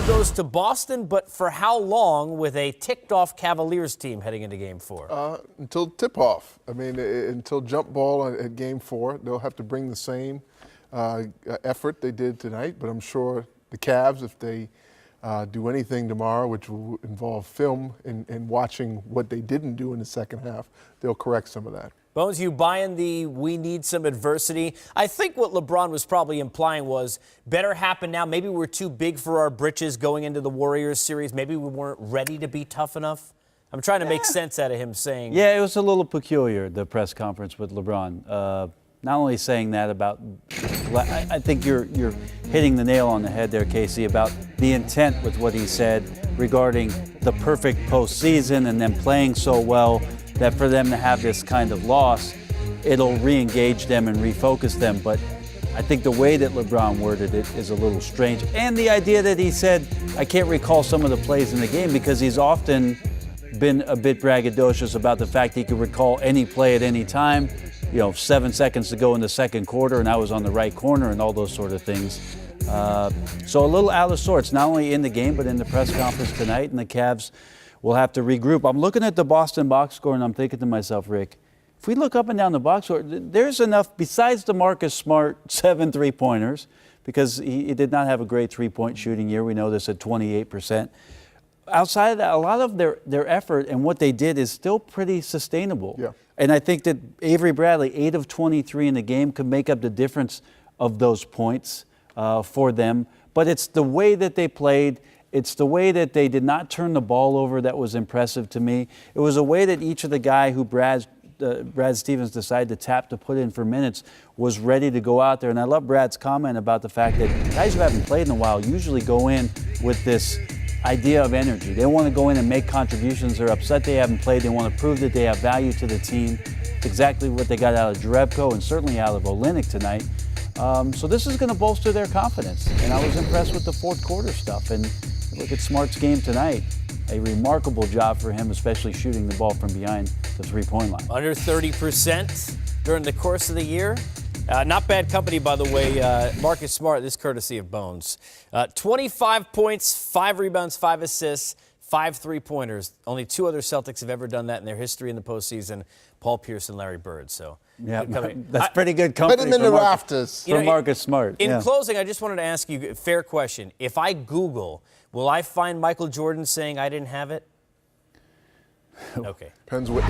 goes to Boston, but for how long with a ticked-off Cavaliers team heading into Game 4? Until tip-off. I mean, until jump ball at Game 4. They'll have to bring the same effort they did tonight, but I'm sure the Cavs, if they do anything tomorrow, which will involve film and watching what they didn't do in the second half, they'll correct some of that. Bones, you buying the we need some adversity? I think what LeBron was probably implying was better happen now. Maybe we're too big for our britches going into the Warriors series. Maybe we weren't ready to be tough enough. I'm trying to make sense out of him saying. Yeah, it was a little peculiar, the press conference with LeBron. Not only saying that about, I think you're hitting the nail on the head there, Casey, about the intent with what he said regarding the perfect postseason and them playing so well that for them to have this kind of loss, it'll re-engage them and refocus them. But I think the way that LeBron worded it is a little strange. And the idea that he said, I can't recall some of the plays in the game, because he's often been a bit braggadocious about the fact he could recall any play at any time. 7 seconds to go in the second quarter and I was on the right corner and all those sort of things. So a little out of sorts, not only in the game but in the press conference tonight, and the Cavs will have to regroup. I'm looking at the Boston box score and I'm thinking to myself, Rick, if we look up and down the box score, there's enough, besides DeMarcus Smart, 7 3-pointers, because he did not have a great three-point shooting year. We know this at 28%. Outside of that, a lot of their effort and what they did is still pretty sustainable. Yeah. And I think that Avery Bradley, 8 of 23 in the game, could make up the difference of those points for them. But it's the way that they played. It's the way that they did not turn the ball over that was impressive to me. It was a way that each of the guy who Brad Stevens decided to tap to put in for minutes was ready to go out there. And I love Brad's comment about the fact that guys who haven't played in a while usually go in with this idea of energy. They want to go in and make contributions. They're upset they haven't played. They want to prove that they have value to the team. It's exactly what they got out of Jerebko and certainly out of Olynyk tonight. So this is going to bolster their confidence. And I was impressed with the fourth quarter stuff. And look at Smart's game tonight. A remarkable job for him, especially shooting the ball from behind the three-point line. Under 30% during the course of the year. Not bad company, by the way. Marcus Smart, this courtesy of Bones. 25 points, 5 rebounds, 5 assists, 5 three-pointers. Only 2 other Celtics have ever done that in their history in the postseason, Paul Pierce and Larry Bird. So yeah, that's pretty good company. Put him in the rafters. For Marcus Smart. In closing, I just wanted to ask you a fair question. If I Google, will I find Michael Jordan saying I didn't have it? Okay. Depends what.